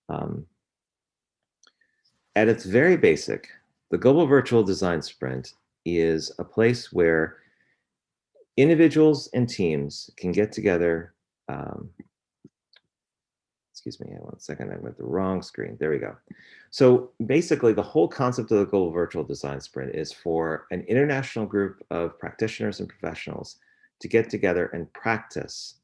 Um, at its very basic, the Global Virtual Design Sprint is a place where individuals and teams can get together. Excuse me, one second, I went the wrong screen. There we go. So basically, the whole concept of the Global Virtual Design Sprint is for an international group of practitioners and professionals to get together and practice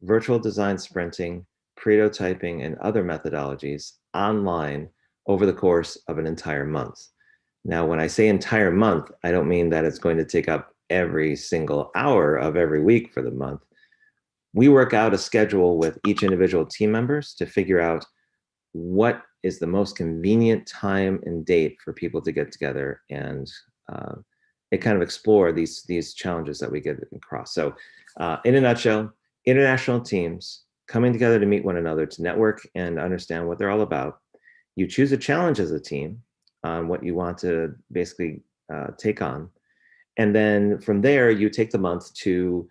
virtual design sprinting, prototyping, and other methodologies online over the course of an entire month. Now, when I say entire month, I don't mean that it's going to take up every single hour of every week for the month. We work out a schedule with each individual team members to figure out what is the most convenient time and date for people to get together and it kind of explore these challenges that we get across. So in a nutshell, international teams coming together to meet one another to network and understand what they're all about. You choose a challenge as a team on what you want to basically take on. And then from there, you take the month to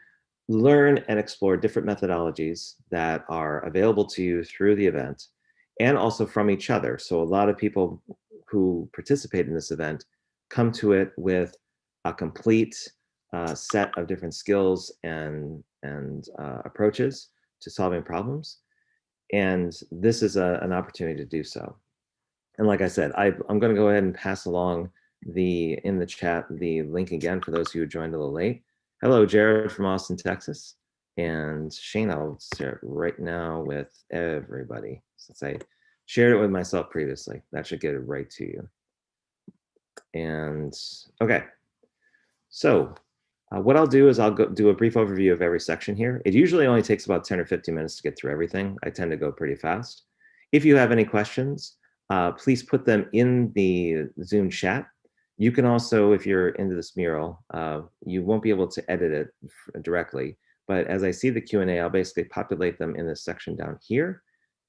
learn and explore different methodologies that are available to you through the event and also from each other. So a lot of people who participate in this event come to it with a complete set of different skills and approaches to solving problems. And this is an opportunity to do so. And like I said, I'm going to go ahead and pass along in the chat the link again for those who joined a little late. Hello, Jared from Austin, Texas. And Shane, I'll share it right now with everybody since I shared it with myself previously. That should get it right to you. And okay, so what I'll do is I'll do a brief overview of every section here. It usually only takes about 10 or 15 minutes to get through everything. I tend to go pretty fast. If you have any questions, please put them in the Zoom chat. You can also, if you're into this mural, you won't be able to edit it directly, but as I see the Q&A, I'll basically populate them in this section down here,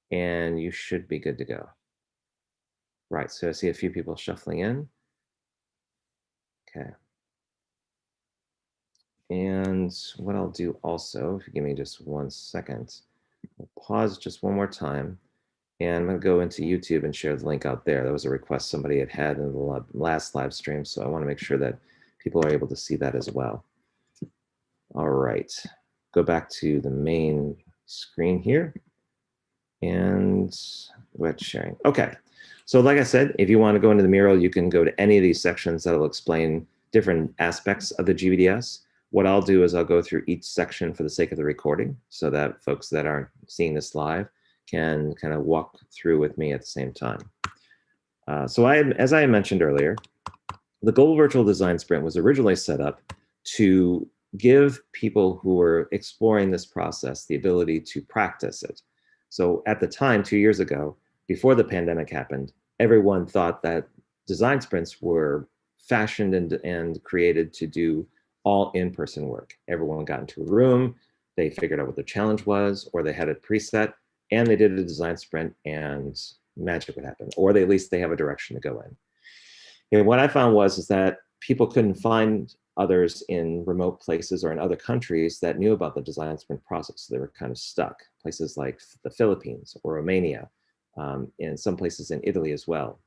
and you should be good to go. Right, so I see a few people shuffling in. Okay. And what I'll do also, if you give me just 1 second, I'll pause just one more time. And I'm going to go into YouTube and share the link out there. That was a request somebody had in the last live stream, so I want to make sure that people are able to see that as well. All right, go back to the main screen here and web sharing. Okay, so like I said, if you want to go into the mural, you can go to any of these sections that will explain different aspects of the GVDS. What I'll do is I'll go through each section for the sake of the recording so that folks that aren't seeing this live can kind of walk through with me at the same time. So as I mentioned earlier, the Global Virtual Design Sprint was originally set up to give people who were exploring this process the ability to practice it. So at the time, 2 years ago, before the pandemic happened, everyone thought that design sprints were fashioned and created to do all in-person work. Everyone got into a room, they figured out what the challenge was, or they had it preset, and they did a design sprint and magic would happen, or at least they have a direction to go in. And what I found is that people couldn't find others in remote places or in other countries that knew about the design sprint process. So they were kind of stuck. Places like the Philippines or Romania, and some places in Italy as well.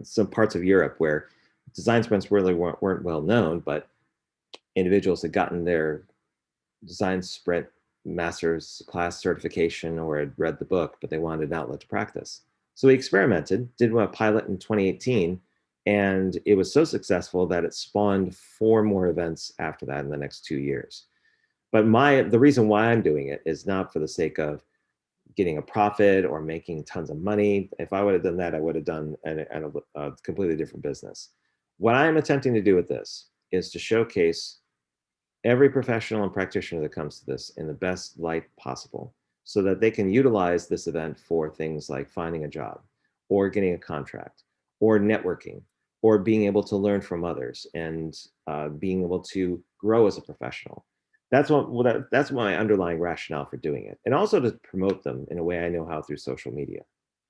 Some parts of Europe where design sprints really weren't well known, but individuals had gotten their design sprint master's class certification or had read the book, but they wanted an outlet to practice. So we experimented, did a pilot in 2018, and it was so successful that it spawned 4 more events after that in the next 2 years. But the reason why I'm doing it is not for the sake of getting a profit or making tons of money. If I would have done that, I would have done a completely different business. What I'm attempting to do with this is to showcase every professional and practitioner that comes to this in the best light possible so that they can utilize this event for things like finding a job or getting a contract or networking or being able to learn from others and being able to grow as a professional. That's my underlying rationale for doing it. And also to promote them in a way I know how through social media.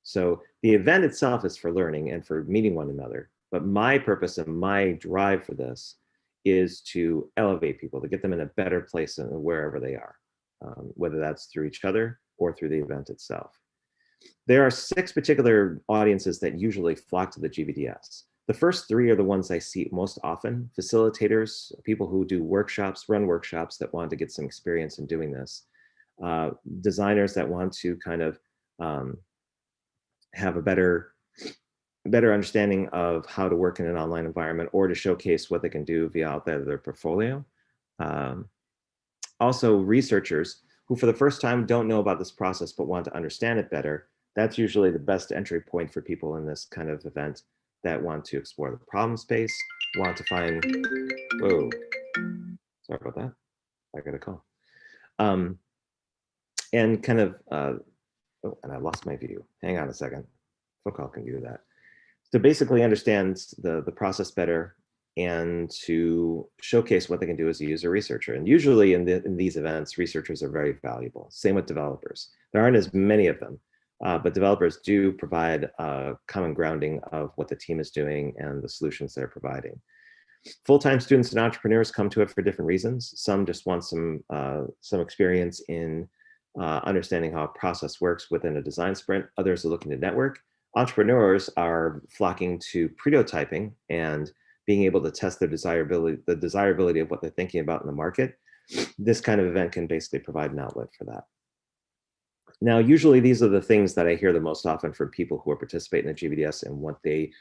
So the event itself is for learning and for meeting one another. But my purpose and my drive for this is to elevate people, to get them in a better place wherever they are, whether that's through each other or through the event itself. There are 6 particular audiences that usually flock to the GVDS. The first 3 are the ones I see most often: facilitators, people who do workshops, run workshops that want to get some experience in doing this, designers that want to kind of have a better understanding of how to work in an online environment, or to showcase what they can do via out there their portfolio. Also, researchers who for the first time don't know about this process but want to understand it better. That's usually the best entry point for people in this kind of event that want to explore the problem space, want to find, whoa, sorry about that, I got a call. And kind of, oh, and I lost my view. Hang on a second. Phone call can do that. To basically understand the process better and to showcase what they can do as a user researcher. And usually in these events, researchers are very valuable. Same with developers. There aren't as many of them, but developers do provide a common grounding of what the team is doing and the solutions they're providing. Full-time students and entrepreneurs come to it for different reasons. Some just want some experience in understanding how a process works within a design sprint. Others are looking to network. Entrepreneurs are flocking to prototyping and being able to test their the desirability of what they're thinking about in the market. This kind of event can basically provide an outlet for that. Now, usually these are the things that I hear the most often from people who are participating in the GVDS and what they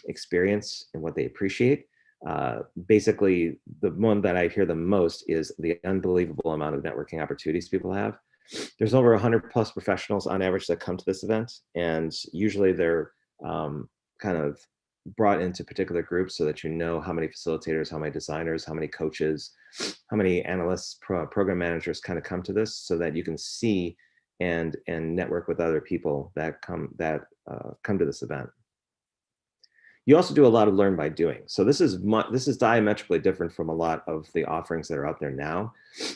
experience and what they appreciate. Basically, the one that I hear the most is the unbelievable amount of networking opportunities people have. There's over 100+ professionals on average that come to this event, and usually they're kind of brought into particular groups so that you know how many facilitators, how many designers, how many coaches, how many analysts, program managers kind of come to this, so that you can see and network with other people that come to this event. You also do a lot of learn by doing. So this is diametrically different from a lot of the offerings that are out there now,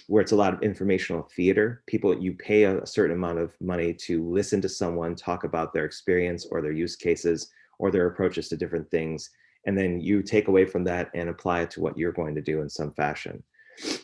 where it's a lot of informational theater. You pay a certain amount of money to listen to someone talk about their experience or their use cases or their approaches to different things. And then you take away from that and apply it to what you're going to do in some fashion.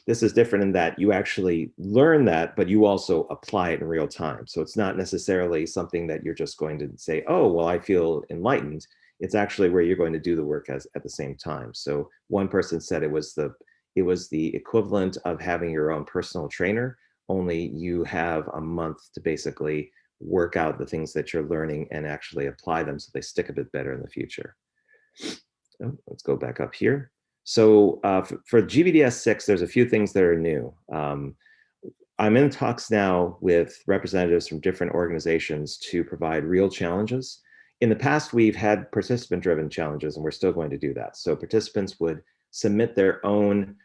This is different in that you actually learn that, but you also apply it in real time. So it's not necessarily something that you're just going to say, oh, well, I feel enlightened. It's actually where you're going to do the work at the same time. So one person said it was the equivalent of having your own personal trainer, only you have a month to basically work out the things that you're learning and actually apply them so they stick a bit better in the future. Oh, let's go back up here. So for GVDS 6, there's a few things that are new. I'm in talks now with representatives from different organizations to provide real challenges. In the past, we've had participant-driven challenges, and we're still going to do that. So participants would submit their own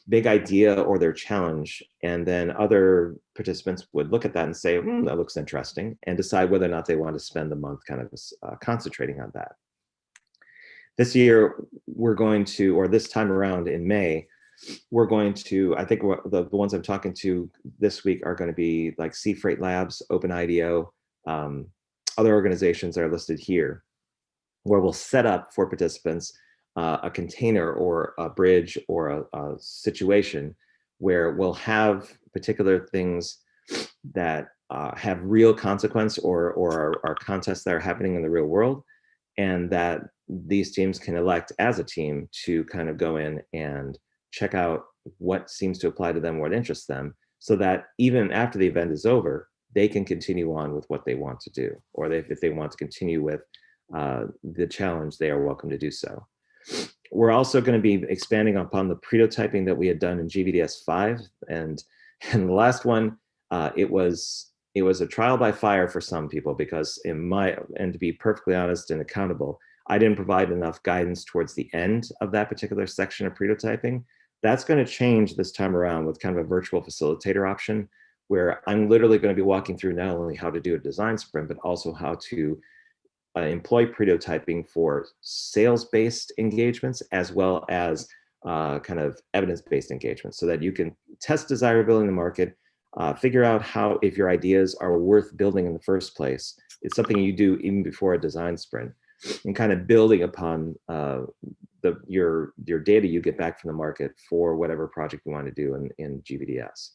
big idea or their challenge, and then other participants would look at that and say, that looks interesting, and decide whether or not they want to spend the month kind of concentrating on that. This year, we're going to, or this time around in May, we're going to, I think the ones I'm talking to this week are going to be like Sea Freight Labs, OpenIDEO, other organizations that are listed here, where we'll set up for participants a container or a bridge or a situation where we'll have particular things that have real consequence or are contests that are happening in the real world, and that these teams can elect as a team to kind of go in and check out what seems to apply to them, what interests them, so that even after the event is over, they can continue on with what they want to do, or if they want to continue with the challenge, they are welcome to do so. We're also going to be expanding upon the prototyping that we had done in GVDS 5, and the last one, it was a trial by fire for some people, because and to be perfectly honest and accountable, I didn't provide enough guidance towards the end of that particular section of prototyping. That's going to change this time around with kind of a virtual facilitator option, where I'm literally going to be walking through not only how to do a design sprint, but also how to employ prototyping for sales-based engagements, as well as kind of evidence-based engagements, so that you can test desirability in the market, figure out if your ideas are worth building in the first place. It's something you do even before a design sprint, and kind of building upon your data you get back from the market for whatever project you want to do in GVDS.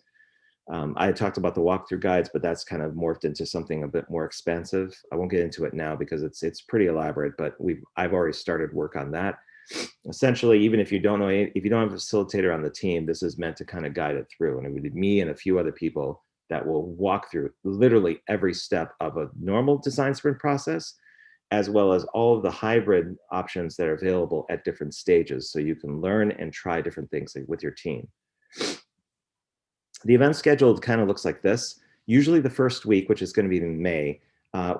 I talked about the walkthrough guides, but that's kind of morphed into something a bit more expansive. I won't get into it now because it's pretty elaborate, but I've already started work on that. Essentially, even if you don't know, if you don't have a facilitator on the team, this is meant to kind of guide it through. And it would be me and a few other people that will walk through literally every step of a normal design sprint process, as well as all of the hybrid options that are available at different stages. So you can learn and try different things with your team. The event schedule kind of looks like this. Usually the first week, which is going to be in May,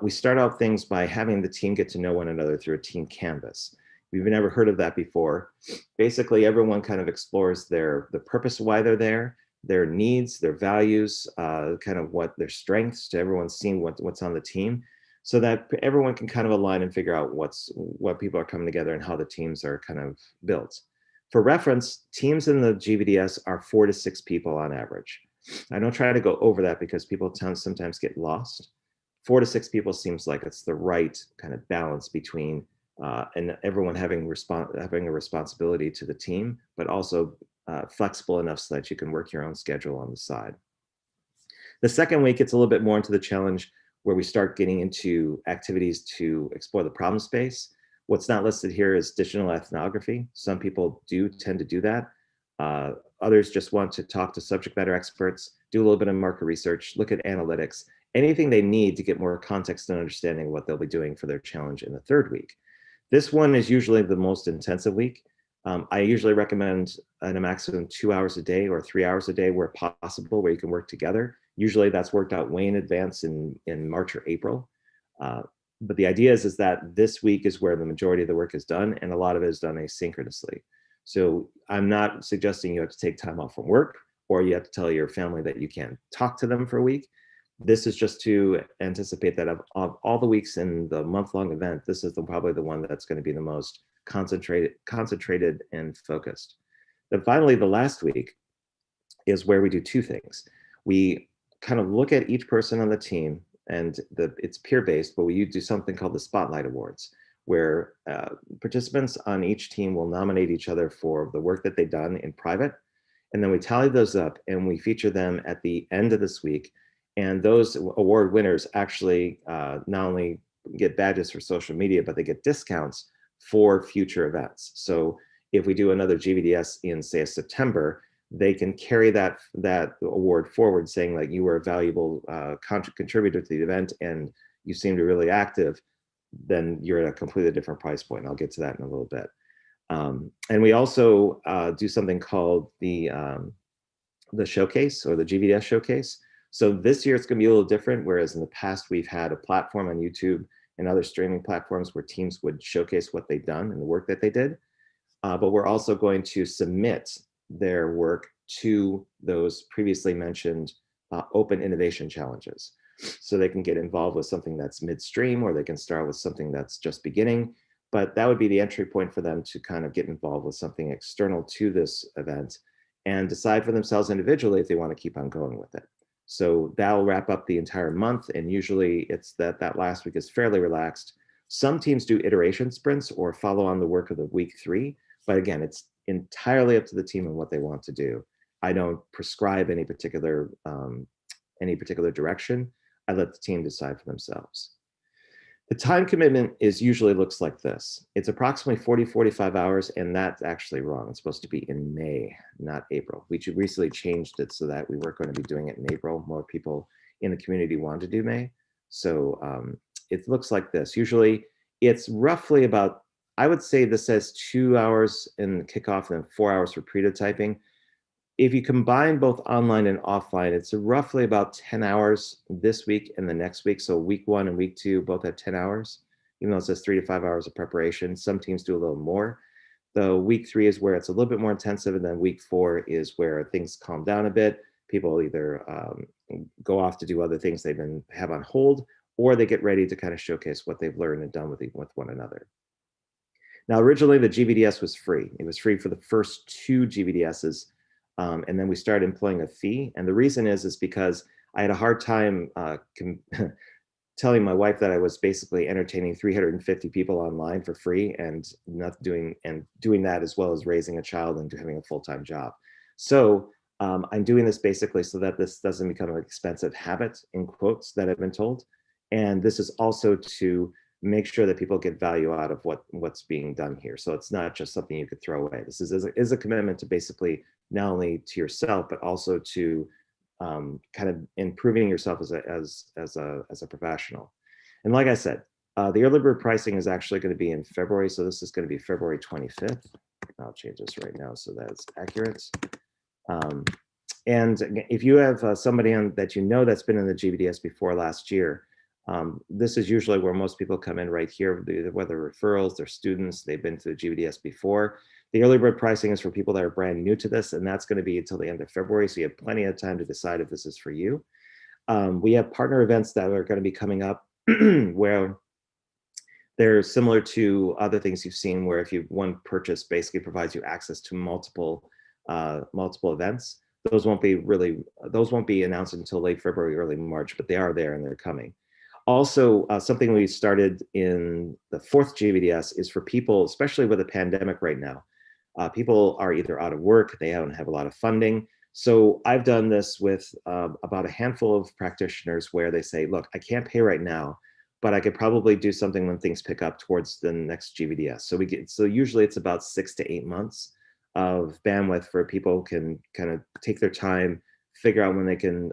we start out things by having the team get to know one another through a team canvas. We've never heard of that before. Basically, everyone kind of explores the purpose of why they're there, their needs, their values, kind of what their strengths, to everyone seeing what's on the team, so that everyone can kind of align and figure out what people are coming together and how the teams are kind of built. For reference, teams in the GVDS are 4 to 6 people on average. I don't try to go over that because people sometimes get lost. 4 to 6 people seems like it's the right kind of balance between and everyone having a responsibility to the team, but also flexible enough so that you can work your own schedule on the side. The second week, it's a little bit more into the challenge where we start getting into activities to explore the problem space. What's not listed here is digital ethnography. Some people do tend to do that. Others just want to talk to subject matter experts, do a little bit of market research, look at analytics, anything they need to get more context and understanding of what they'll be doing for their challenge in the third week. This one is usually the most intensive week. I usually recommend a maximum 2 hours a day or 3 hours a day where possible, where you can work together. Usually that's worked out way in advance in March or April. But the idea is that this week is where the majority of the work is done, and a lot of it is done asynchronously. So I'm not suggesting you have to take time off from work or you have to tell your family that you can't talk to them for a week. This is just to anticipate that of all the weeks in the month-long event, this is probably the one that's going to be the most concentrated and focused. Then finally, the last week is where we do two things. We kind of look at each person on the team, and it's peer-based, but we do something called the Spotlight Awards, where participants on each team will nominate each other for the work that they've done in private, and then we tally those up and we feature them at the end of this week. And those award winners actually not only get badges for social media, but they get discounts for future events. So if we do another GVDS in, say, September, they can carry that award forward, saying like, you were a valuable contributor to the event and you seemed really active. Then you're at a completely different price point. I'll get to that in a little bit. And we also do something called the showcase, or the GVDS showcase. So this year it's going to be a little different, whereas in the past we've had a platform on YouTube and other streaming platforms where teams would showcase what they've done and the work that they did. But we're also going to submit their work to those previously mentioned open innovation challenges. So they can get involved with something that's midstream, or they can start with something that's just beginning. But that would be the entry point for them to kind of get involved with something external to this event and decide for themselves individually if they want to keep on going with it. So that'll wrap up the entire month. And usually it's that last week is fairly relaxed. Some teams do iteration sprints or follow on the work of the week 3. But again, it's entirely up to the team and what they want to do. I don't prescribe any particular direction. I let the team decide for themselves. The time commitment usually looks like this. It's approximately 45 hours, and that's actually wrong. It's supposed to be in May, not April. We recently changed it so that we weren't going to be doing it in April. More people in the community wanted to do May. So it looks like this. Usually it's roughly about, I would say this says 2 hours in kickoff and then 4 hours for prototyping. If you combine both online and offline, it's roughly about 10 hours this week and the next week. So week 1 and week 2 both have 10 hours, even though it says 3 to 5 hours of preparation. Some teams do a little more. The week 3 is where it's a little bit more intensive, and then week 4 is where things calm down a bit. People either go off to do other things they've have on hold, or they get ready to kind of showcase what they've learned and done with one another. Now, originally the GVDS was free. It was free for the first 2 GVDSs. And then we started employing a fee. And the reason is because I had a hard time telling my wife that I was basically entertaining 350 people online for free and doing that as well as raising a child and having a full-time job. So I'm doing this basically so that this doesn't become an expensive habit, in quotes, that I've been told. And this is also to make sure that people get value out of what's being done here. So it's not just something you could throw away. This is a commitment to basically not only to yourself, but also to kind of improving yourself as a professional. And like I said, the early bird pricing is actually going to be in February. So this is going to be February 25th. I'll change this right now so that's accurate. Um, and if you have somebody that you know that's been in the GVDS before last year, this is usually where most people come in right here, whether referrals, they're students, they've been to the GVDS before. The early bird pricing is for people that are brand new to this, and that's going to be until the end of February. So you have plenty of time to decide if this is for you. We have partner events that are going to be coming up where they're similar to other things you've seen, where if you one purchase basically provides you access to multiple events. Those won't be announced until late February, early March, but they are there and they're coming. Also, something we started in the fourth GVDS is for people, especially with a pandemic right now. People are either out of work, they don't have a lot of funding. So I've done this with about a handful of practitioners where they say, look, I can't pay right now, but I could probably do something when things pick up towards the next GVDS. So usually it's about 6 to 8 months of bandwidth for people can kind of take their time, figure out when they can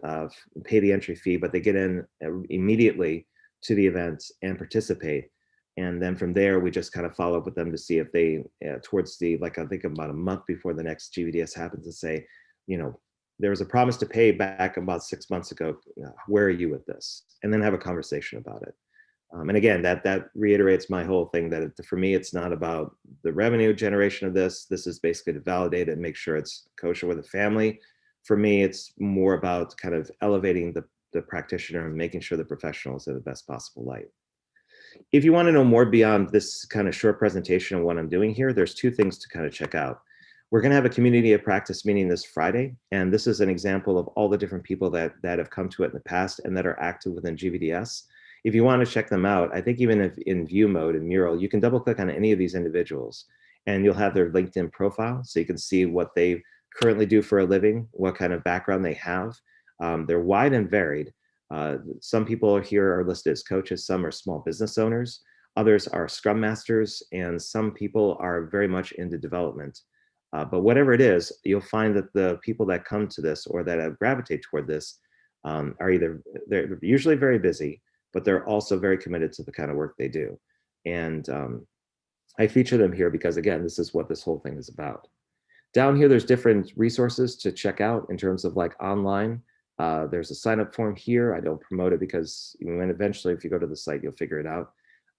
pay the entry fee, but they get in immediately to the event and participate. And then from there, we just kind of follow up with them to see if they, towards the, like I think about a month before the next GVDS happens, to say, you know, there was a promise to pay back about 6 months ago. Where are you with this? And then have a conversation about it. And again, that reiterates my whole thing that for me, it's not about the revenue generation of this. This is basically to validate it and make sure it's kosher with the family. For me, it's more about kind of elevating the practitioner and making sure the professional is in the best possible light. If you want to know more beyond this kind of short presentation of what I'm doing here, there's two things to kind of check out. We're going to have a community of practice meeting this Friday, and this is an example of all the different people that have come to it in the past and that are active within GVDS. If you want to check them out, I think even if in view mode in Mural, you can double click on any of these individuals and you'll have their LinkedIn profile so you can see what they currently do for a living, what kind of background they have. They're wide and varied. Some people here are listed as coaches, some are small business owners, others are scrum masters, and some people are very much into development. But whatever it is, you'll find that the people that come to this or that gravitate toward this are either, they're usually very busy, but they're also very committed to the kind of work they do. And I feature them here because, again, this is what this whole thing is about. Down here, there's different resources to check out in terms of like online. There's a sign up form here. I don't promote it because when eventually, if you go to the site, you'll figure it out.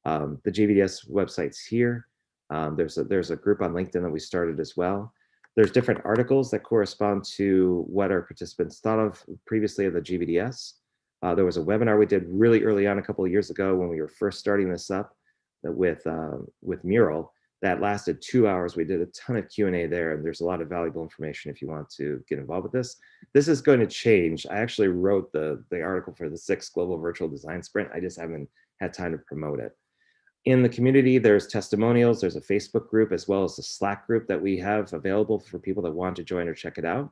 The GVDS website's here. There's a group on LinkedIn that we started as well. There's different articles that correspond to what our participants thought of previously of the GVDS. There was a webinar we did really early on a couple of years ago when we were first starting this up with Mural that lasted 2 hours. We did a ton of Q&A there, and there's a lot of valuable information if you want to get involved with this. This is going to change. I actually wrote the article for the 6th Global Virtual Design Sprint. I just haven't had time to promote it. In the community, there's testimonials, there's a Facebook group, as well as a Slack group that we have available for people that want to join or check it out.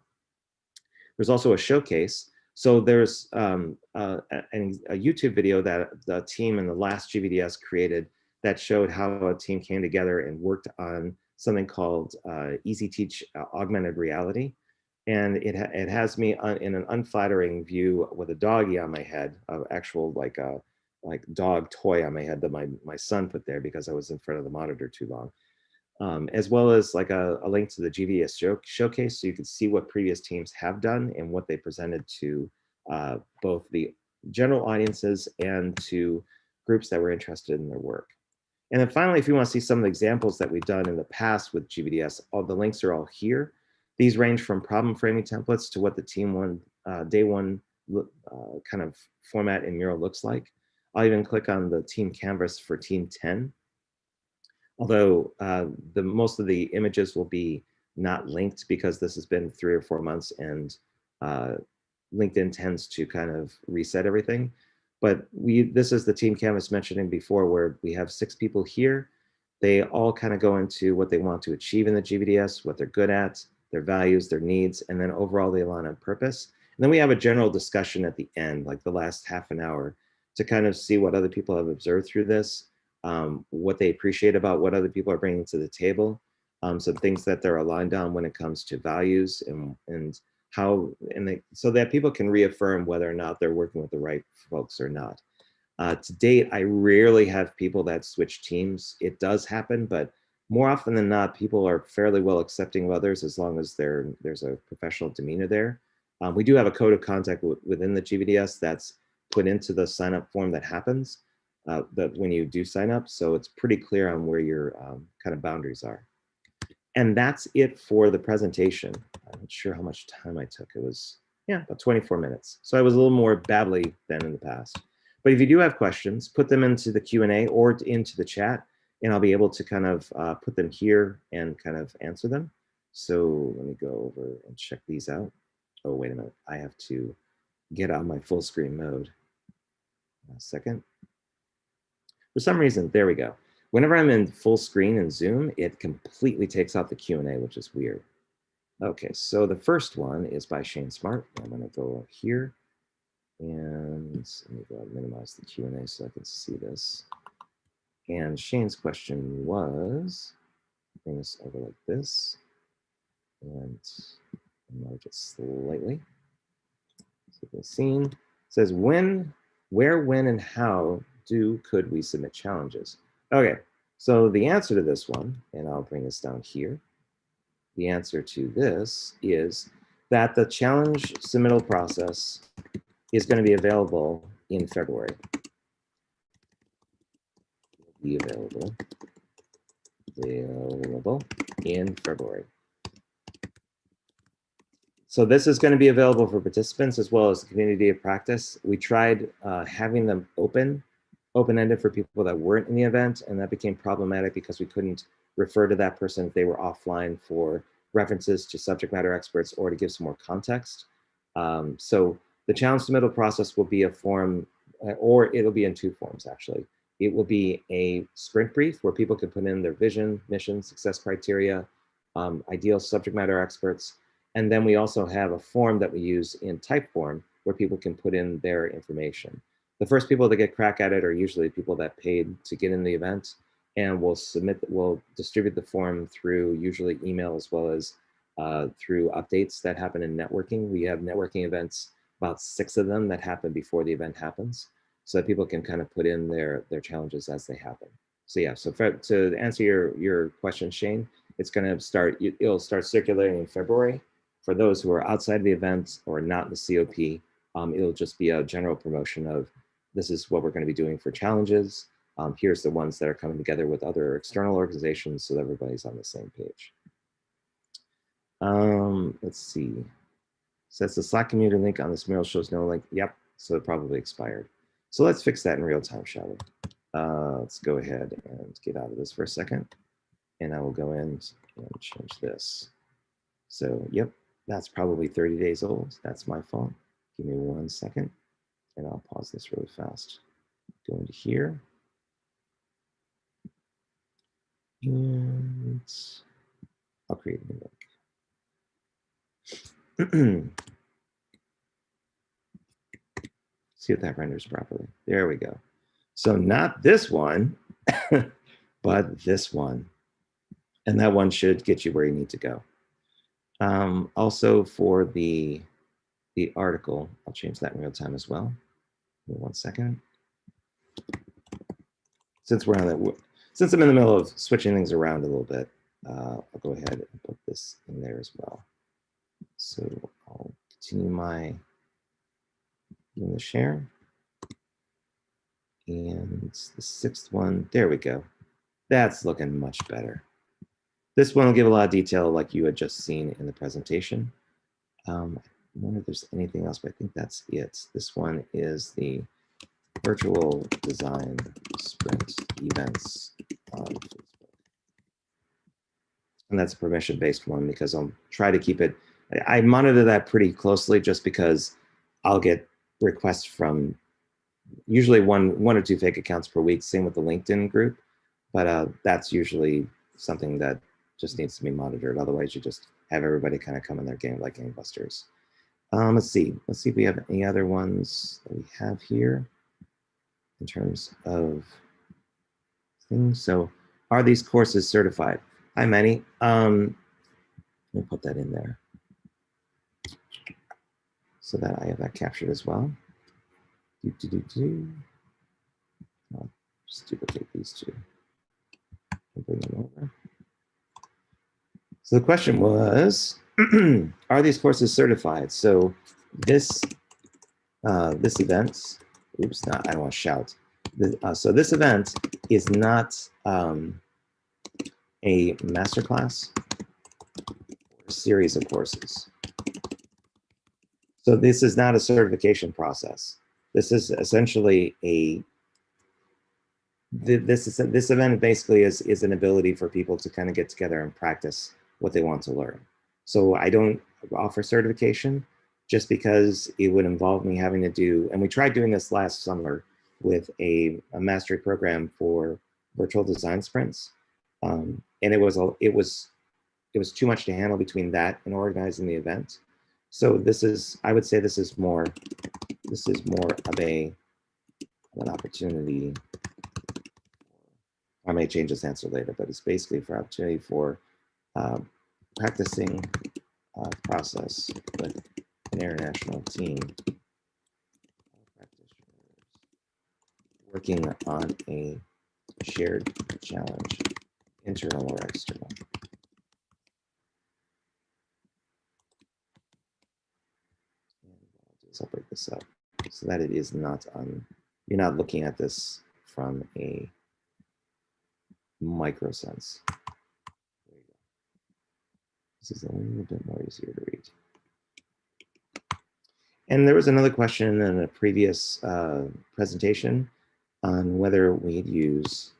There's also a showcase. So there's a YouTube video that the team in the last GVDS created that showed how a team came together and worked on something called Easy Teach Augmented Reality. And it has me in an unflattering view with a doggy on my head, of actual like dog toy on my head that my son put there because I was in front of the monitor too long. As well as like a link to the GVDS showcase so you can see what previous teams have done and what they presented to both the general audiences and to groups that were interested in their work. And then finally, if you want to see some of the examples that we've done in the past with GVDS, all the links are all here. These range from problem framing templates to what the team day one kind of format in Mural looks like. I'll even click on the team canvas for team 10. Although most of the images will be not linked because this has been 3 or 4 months and LinkedIn tends to kind of reset everything. But this is the team canvas mentioning before where we have 6 people here. They all kind of go into what they want to achieve in the GVDS, what they're good at, their values, their needs, and then overall they align on purpose. And then we have a general discussion at the end, like the last half an hour, to kind of see what other people have observed through this, what they appreciate about what other people are bringing to the table, some things that they're aligned on when it comes to values and how, so that people can reaffirm whether or not they're working with the right folks or not. To date, I rarely have people that switch teams. It does happen, but more often than not, people are fairly well accepting of others as long as there's a professional demeanor there. We do have a code of conduct within the GVDS that's put into the sign up form that happens that when you do sign up. So it's pretty clear on where your kind of boundaries are. And that's it for the presentation. I'm not sure how much time I took. It was, yeah, about 24 minutes. So I was a little more babbly than in the past. But if you do have questions, put them into the Q&A or into the chat, and I'll be able to kind of put them here and kind of answer them. So let me go over and check these out. Oh, wait a minute. I have to get out of my full screen mode. A second. For some reason, there we go. Whenever I'm in full screen in Zoom, it completely takes out the Q&A, which is weird. Okay, so the first one is by Shane Smart. I'm going to go here and let me go minimize the Q&A so I can see this. And Shane's question was, bring this over like this and enlarge it slightly. So the scene says where, when, and how could we submit challenges? Okay, so the answer to this one, and I'll bring this down here. The answer to this is that the challenge submittal process is going to be available in February. Be available in February. So this is going to be available for participants as well as the community of practice. We tried having them open-ended for people that weren't in the event, and that became problematic because we couldn't refer to that person if they were offline for references to subject matter experts or to give some more context. So the challenge submittal process will be a form, or it'll be in two forms actually. It will be a sprint brief where people can put in their vision, mission, success criteria, ideal subject matter experts. And then we also have a form that we use in type form where people can put in their information. The first people that get crack at it are usually people that paid to get in the event, and we'll distribute the form through usually email as well as through updates that happen in networking. We have networking events, about 6 of them that happen before the event happens, so that people can kind of put in their challenges as they happen. So yeah, so to answer your question, Shane, it's going to start, it'll start circulating in February. For those who are outside of the event or not in the COP, it'll just be a general promotion of this is what we're going to be doing for challenges. Here's the ones that are coming together with other external organizations so that everybody's on the same page. Let's see. Says the Slack community link on this mural shows no link. Yep, so it probably expired. So let's fix that in real time, shall we? Let's go ahead and get out of this for a second. And I will go in and change this. So, yep, that's probably 30 days old. That's my fault. Give me 1 second, and I'll pause this really fast. Go into here. And I'll create a new link. See if that renders properly. There we go. So not this one, but this one. And that one should get you where you need to go. Also for the article, I'll change that in real time as well. Give me 1 second. Since I'm in the middle of switching things around a little bit, I'll go ahead and put this in there as well. So I'll continue doing the share. And the 6th one, there we go. That's looking much better. This one will give a lot of detail like you had just seen in the presentation. I wonder if there's anything else, but I think that's it. This one is the virtual design sprint events on Facebook. And that's a permission-based one because I'll try to keep it. I monitor that pretty closely just because I'll get requests from usually one or two fake accounts per week, same with the LinkedIn group, but that's usually something that just needs to be monitored. Otherwise, you just have everybody kind of come in their game like gangbusters. Let's see if we have any other ones that we have here in terms of things. So are these courses certified? Hi, Manny. Let me put that in there so that I have that captured as well. I'll just duplicate these two and bring them over. So the question was, are these courses certified? So this event, oops, not, I don't want to shout. So this event is not a masterclass or a series of courses. So this is not a certification process. This is essentially this event basically is an ability for people to kind of get together and practice what they want to learn. So I don't offer certification just because it would involve me having to do, and we tried doing this last summer with a mastery program for virtual design sprints. And it was too much to handle between that and organizing the event. So I would say this is more of an opportunity. I may change this answer later, but it's basically for opportunity for practicing process with an international team of practitioners working on a shared challenge, internal or external. And what I'll do is I'll break this up so that it is not on, you're not looking at this from a micro sense. There you go. This is a little bit more easier to read. And there was another question in a previous presentation on whether we'd use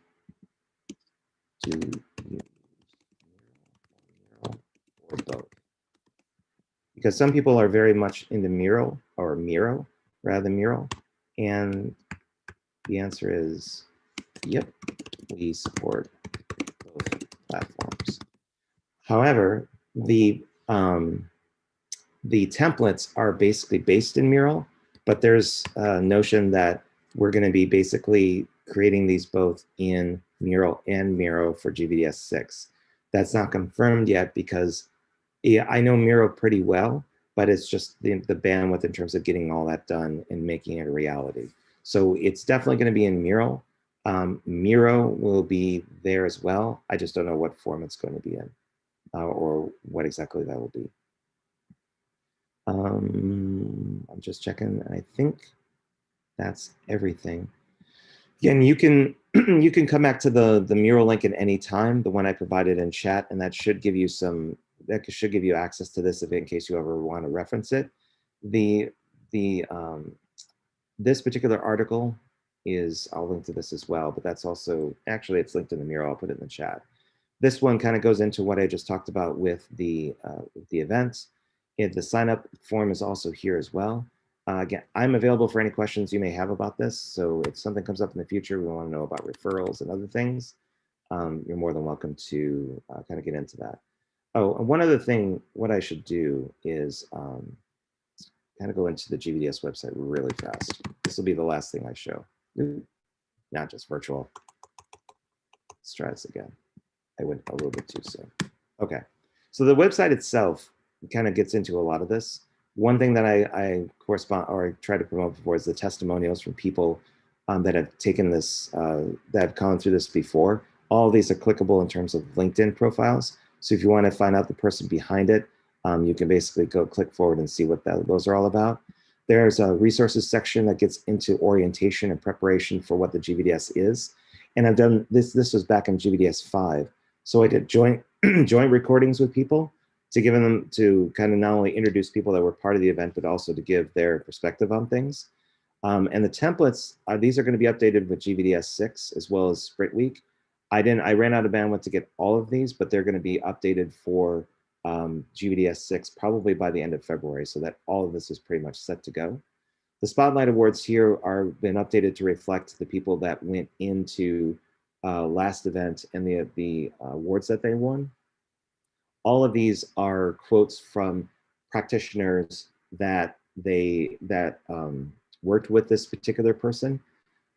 Miro or both. Because some people are very much into Miro or Miro rather than Mural. And the answer is, yep, we support both platforms. However, the templates are basically based in Mural, but there's a notion that we're going to be basically creating these both in Mural and Miro for GVDS 6. That's not confirmed yet because I know Miro pretty well, but it's just the bandwidth in terms of getting all that done and making it a reality. So it's definitely going to be in Mural. Miro will be there as well. I just don't know what form it's going to be in or what exactly that will be. I'm just checking. I think that's everything. Again, you can you can come back to the Mural link at any time, the one I provided in chat, and that should give you access to this in case you ever want to reference it. This particular article is, I'll link to this as well, but that's also, actually it's linked in the Mural, I'll put it in the chat. This one kind of goes into what I just talked about with the events. The sign up form is also here as well. Again, I'm available for any questions you may have about this. So if something comes up in the future, we want to know about referrals and other things, you're more than welcome to kind of get into that. Oh, and one other thing, what I should do is kind of go into the GVDS website really fast. This will be the last thing I show. Not just virtual. Let's try this again. I went a little bit too soon. Okay, so the website itself kind of gets into a lot of this. One thing that I correspond or I try to promote before is the testimonials from people that have taken this, that have gone through this before. All of these are clickable in terms of LinkedIn profiles. So if you want to find out the person behind it, you can basically go click forward and see what those are all about. There's a resources section that gets into orientation and preparation for what the GVDS is. And I've done this was back in GVDS 5. So I did joint recordings with people to give them to kind of not only introduce people that were part of the event, but also to give their perspective on things. And the templates, these are going to be updated with GVDS 6 as well as Sprint Week. I ran out of bandwidth to get all of these, but they're going to be updated for GVDS 6 probably by the end of February, so that all of this is pretty much set to go. The Spotlight Awards here are been updated to reflect the people that went into last event and the awards that they won. all of these are quotes from practitioners that worked with this particular person.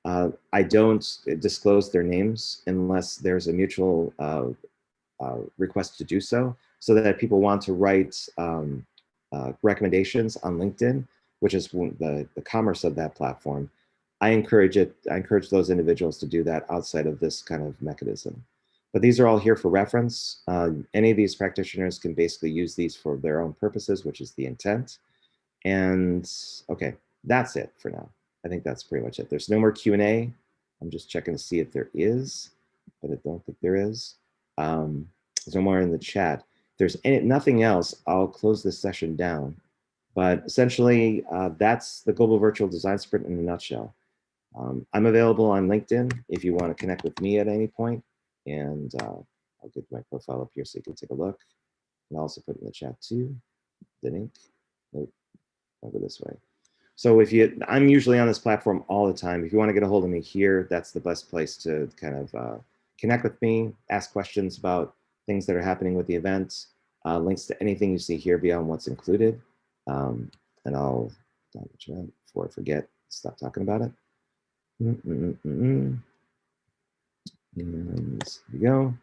I don't disclose their names unless there's a mutual request to do so, so that people want to write recommendations on LinkedIn, which is the commerce of that platform. I encourage those individuals to do that outside of this kind of mechanism. But these are all here for reference. Any of these practitioners can basically use these for their own purposes, which is the intent. And okay, that's it for now. I think that's pretty much it. There's no more Q&A. I'm just checking to see if there is, but I don't think there is. There's no more in the chat. If there's nothing else, I'll close this session down. But essentially, that's the Global Virtual Design Sprint in a nutshell. I'm available on LinkedIn if you want to connect with me at any point. And I'll get my profile up here so you can take a look. And I'll also put it in the chat too. The link. Nope. I'll go this way. So I'm usually on this platform all the time. If you want to get a hold of me here, that's the best place to kind of connect with me, ask questions about things that are happening with the event, links to anything you see here beyond what's included. And I'll, before I forget, stop talking about it. And here we go.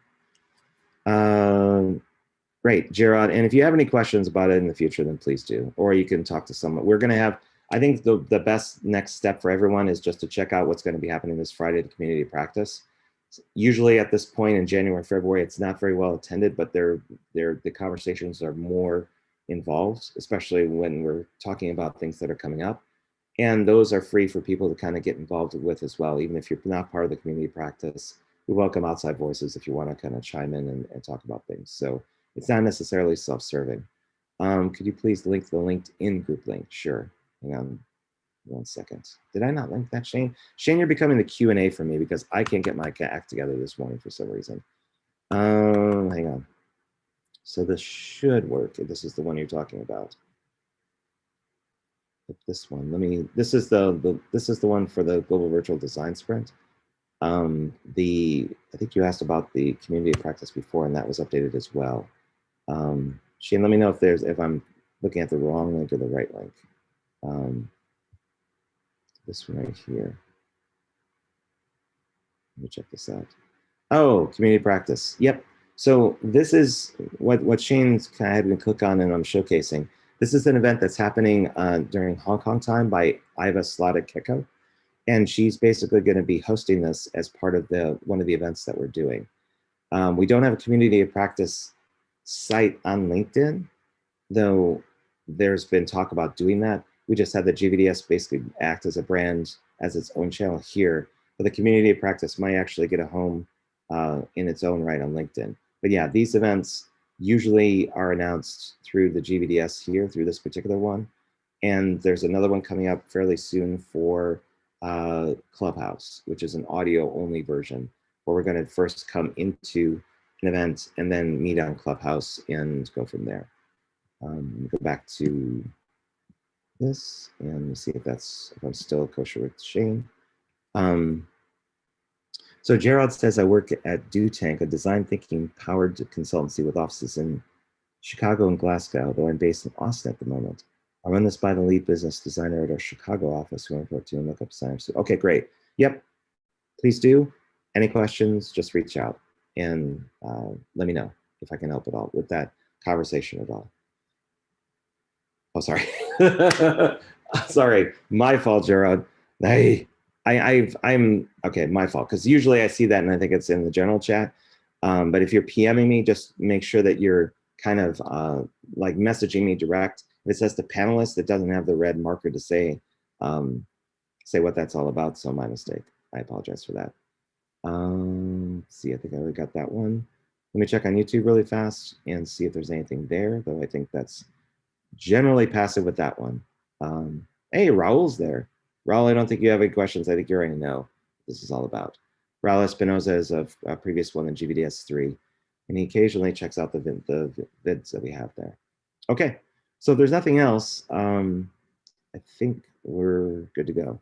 Great, Gerard. And if you have any questions about it in the future, then please do. Or you can talk to someone. We're going to have, I think the best next step for everyone is just to check out what's going to be happening this Friday at Community Practice. Usually at this point in January, February, it's not very well attended, but the conversations are more involved, especially when we're talking about things that are coming up. And those are free for people to kind of get involved with as well. Even if you're not part of the community practice, we welcome outside voices if you want to kind of chime in and talk about things. So it's not necessarily self-serving. Could you please link the LinkedIn group link? Sure. Hang on 1 second. Did I not link that, Shane? Shane, you're becoming the Q&A for me because I can't get my act together this morning for some reason. Hang on. So this should work. This is the one you're talking about. This one. This is the one for the Global Virtual Design Sprint. I think you asked about the community practice before, and that was updated as well. Shane, let me know if I'm looking at the wrong link or the right link. This one right here. Let me check this out. Oh, community practice. Yep. So this is what Shane's kind of had me click on and I'm showcasing. This is an event that's happening during Hong Kong time by Iva Slada-Keko. And she's basically going to be hosting this as part of one of the events that we're doing. We don't have a community of practice site on LinkedIn, though there's been talk about doing that. We just had the GVDS basically act as a brand, as its own channel here. But the community of practice might actually get a home in its own right on LinkedIn. But yeah, these events usually are announced through the GVDS here, through this particular one. And there's another one coming up fairly soon for Clubhouse, which is an audio-only version, where we're going to first come into an event and then meet on Clubhouse and go from there. Let me go back to this and see if I'm still kosher with Shane. So Gerald says, I work at Do Tank, a design thinking powered consultancy with offices in Chicago and Glasgow, though I'm based in Austin at the moment. I run this by the lead business designer at our Chicago office who I report to and look up designers. Okay, great. Yep, please do. Any questions, just reach out and let me know if I can help at all with that conversation at all. Oh, sorry. Sorry, my fault, Gerard. I'm okay, my fault, because usually I see that and I think it's in the general chat. But if you're PMing me, just make sure that you're kind of like messaging me direct. If it says the panelist, it doesn't have the red marker to say what that's all about. So my mistake. I apologize for that. Let's see, I think I already got that one. Let me check on YouTube really fast and see if there's anything there, though I think that's generally passive with that one. Hey, Raul's there. Raul, I don't think you have any questions. I think you already know what this is all about. Raul Espinoza is a previous one in GVDS 3, and he occasionally checks out the vids that we have there. Okay, so if there's nothing else, I think we're good to go.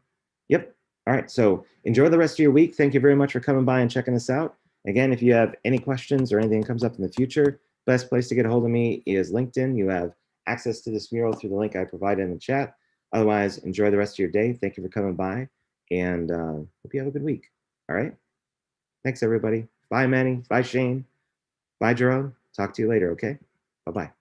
Yep. All right, so enjoy the rest of your week. Thank you very much for coming by and checking us out. Again, if you have any questions or anything that comes up in the future, Best place to get a hold of me is LinkedIn. You have access to this mural through the link I provided in the chat. Otherwise, enjoy the rest of your day. Thank you for coming by, and hope you have a good week. All right. Thanks, everybody. Bye, Manny. Bye, Shane. Bye, Jerome. Talk to you later, okay? Bye-bye.